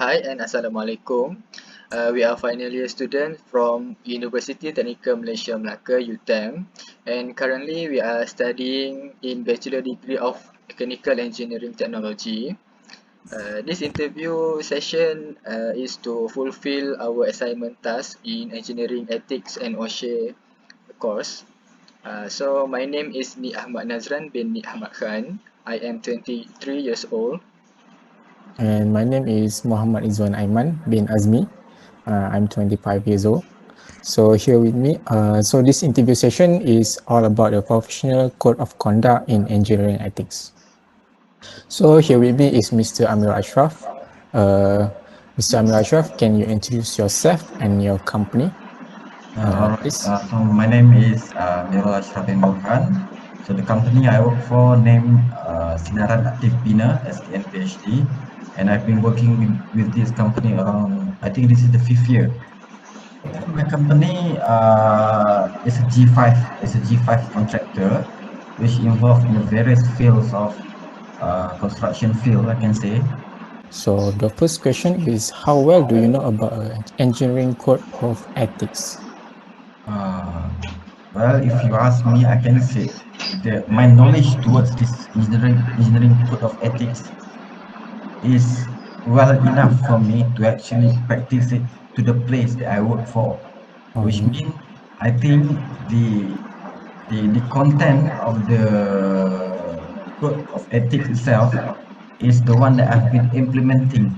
Hi and Assalamualaikum. We are final year students from University Technical Malaysia Melaka UTM, and currently we are studying in Bachelor Degree of Mechanical Engineering Technology. This interview session is to fulfill our assignment task in Engineering Ethics and OSHE course. So my name is Ahmad Nazran bin Ahmad Khan. I am 23 years old. And my name is Muhammad Izwan Aiman bin Azmi. I'm 25 years old. So here with me, so this interview session is all about the professional code of conduct in engineering ethics. So here with me is Mr. Amir Ashraf. Mr. Amir Ashraf, can you introduce yourself and your company, Alright, please? so my name is Mirul Ashraf bin Mohd. So the company I work for named Sinaran Aktif Bina STN PhD, and I've been working with this company around, I think this is the 5th year. My company is a G5, is a G5 contractor, which involved in various fields of construction field, I can say. So the first question is, how well do you know about engineering code of ethics? Well, if you ask me, I can say my knowledge towards this engineering code of ethics is well enough for me to actually practice it to the place that I work for, which means I think the content of the code of ethics itself is the one that I've been implementing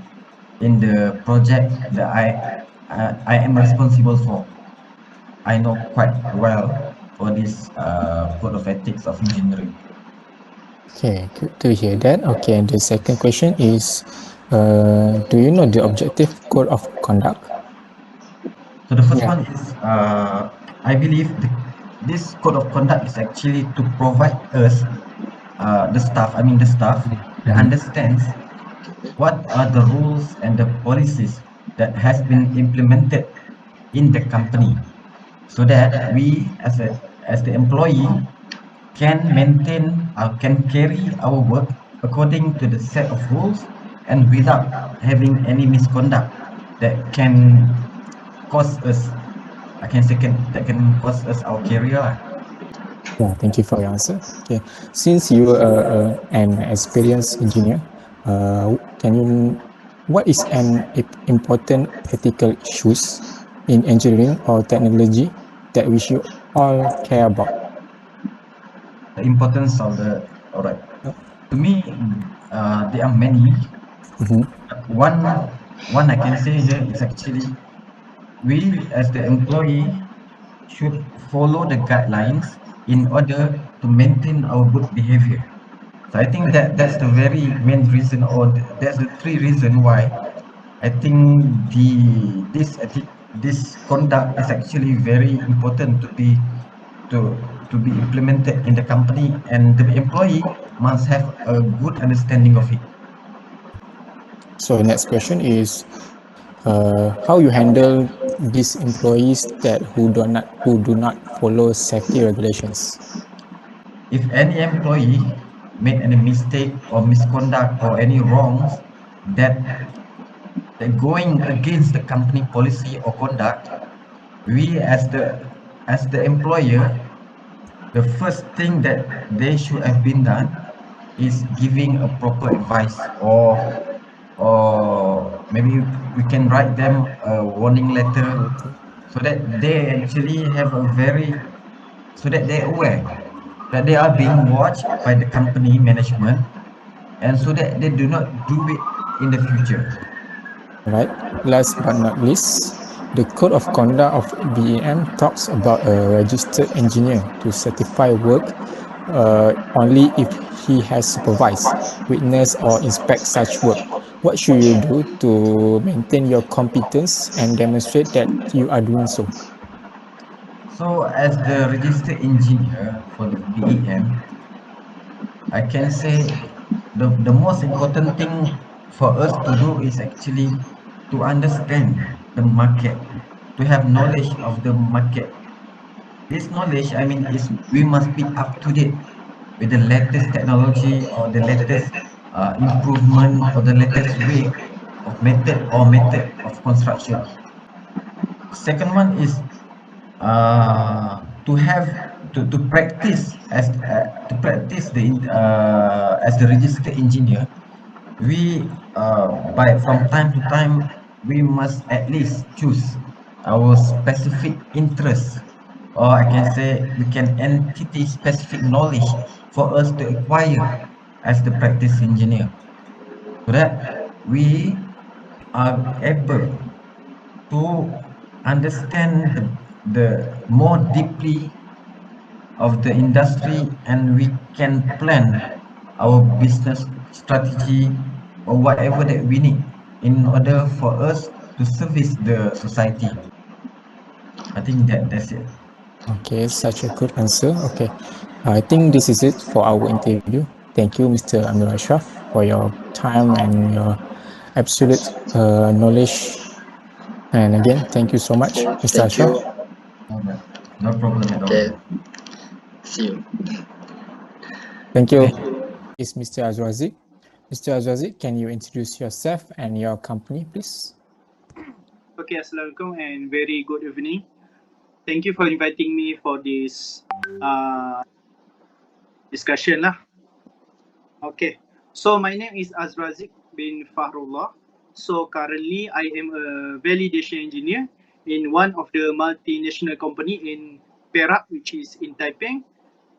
in the project that I am responsible for. I know quite well for this code of ethics of engineering. Okay, good to hear that. Okay, and the second question is, do you know the objective code of conduct? So the first Yeah. one is, I believe this code of conduct is actually to provide us, the staff that understands what are the rules and the policies that has been implemented in the company, so that we as the employee can maintain can carry our work according to the set of rules and without having any misconduct that can cause us that can cost us our career. Yeah, thank you for your answer. Okay, since you are an experienced engineer, can you, what is an important ethical issues in engineering or technology that we should all care about? The importance of the alright. To me, there are many. One I can say here is actually we as the employee should follow the guidelines in order to maintain our good behavior. So I think that that's the very main reason, or that's the three reason why I think this conduct is actually very important to to be implemented in the company, and the employee must have a good understanding of it. So next question is, how you handle these employees that who do not follow safety regulations? If any employee made any mistake or misconduct or any wrongs that going against the company policy or conduct, we as the employer, the first thing that they should have been done is giving a proper advice, or maybe we can write them a warning letter, so that they actually have a very so that they're aware that they are being watched by the company management, and so that they do not do it in the future. Right. Last but not least, the Code of Conduct of BEM talks about a registered engineer to certify work only if he has supervised, witnessed, or inspect such work. What should you do to maintain your competence and demonstrate that you are doing so? So as the registered engineer for the BEM, I can say the most important thing for us to do is actually to understand the market, to have knowledge of the market. This knowledge, I mean, is we must be up to date with the latest technology or the latest improvement or the latest way method of construction. Second one is to have to practice as the registered engineer. We by from time to time we must at least choose our specific interest, or I can say we can entity specific knowledge for us to acquire as the practice engineer, so that we are able to understand the more deeply of the industry, and we can plan our business strategy or whatever that we need in order for us to service the society. I think that's it. Okay, such a good answer. Okay, I think this is it for our interview. Thank you, Mr. Amir Ashraf, for your time and your absolute knowledge. And again, thank you so much, Okay, Mr. thank Ashraf. you. All right, no problem at all. Okay, see you. Thank Okay. you. Is Mr. Azwazi. Mr. Azwazi, can you introduce yourself and your company, please? Okay, Assalamualaikum and very good evening. Thank you for inviting me for this discussion lah. Okay, so my name is Azrazik bin Fahrullah. So currently I am a validation engineer in one of the multinational company in Perak, which is in Taipei,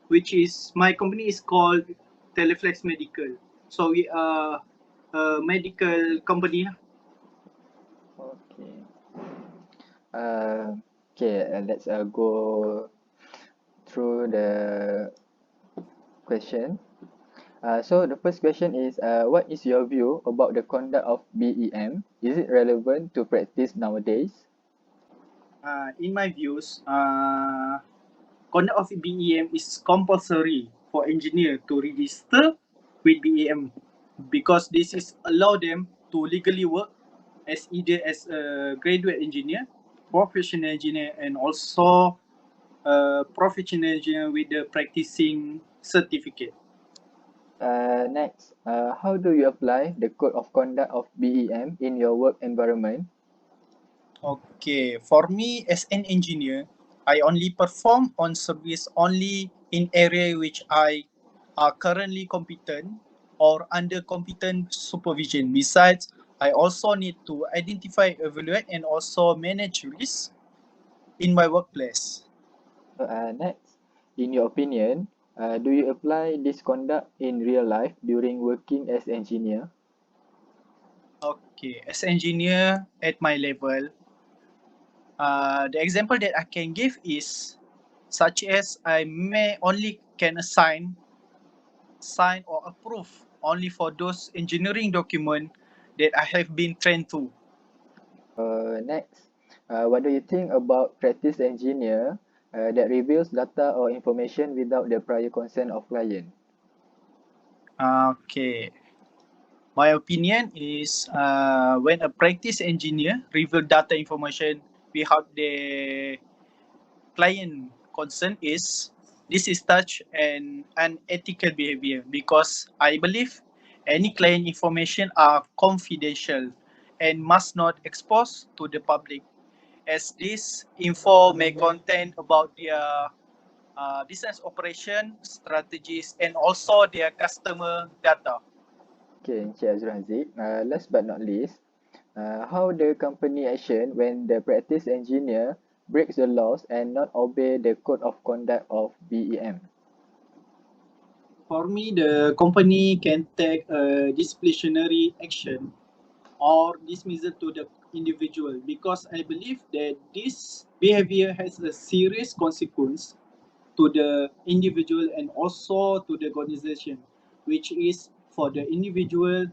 which is my company is called Teleflex Medical. So we are a medical company lah. Okay. Let's go through the question. So the first question is, what is your view about the conduct of BEM? Is it relevant to practice nowadays? In my views, conduct of BEM is compulsory for engineer to register with BEM because this is allow them to legally work as either as a graduate engineer, professional engineer, and also a professional engineer with the practicing certificate. Next, how do you apply the code of conduct of BEM in your work environment? Okay, for me as an engineer, I only perform on service only in area which I are currently competent or under competent supervision. Besides, I also need to identify, evaluate, and also manage risk in my workplace. Next, in your opinion, do you apply this conduct in real life during working as engineer? Okay, as engineer at my level, the example that I can give is such as I may only can sign or approve only for those engineering document that I have been trained to. Next, what do you think about practice engineer that reveals data or information without the prior consent of client? Okay, my opinion is when a practice engineer reveal data information without the client consent is this is such an unethical behavior because I believe any client information are confidential and must not expose to the public as this info may contain about their business operation strategies and also their customer data. Okay, Encik Azrazik. Last but not least, how the company action when the practice engineer breaks the laws and not obey the code of conduct of BEM? For me, the company can take a disciplinary action or dismissal to the individual because I believe that this behavior has a serious consequence to the individual and also to the organization, which is for the individual,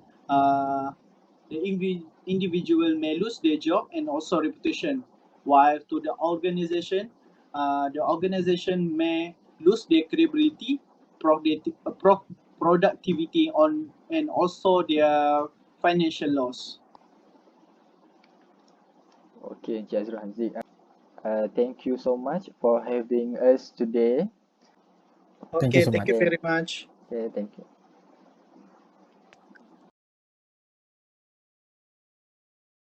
individual may lose their job and also reputation, while to the organization may lose their credibility, productivity on and also their financial loss. Okay, Encik Azrazik. Thank you so much for having us today. Thank you Okay, so thank much. you very much. Okay, thank you.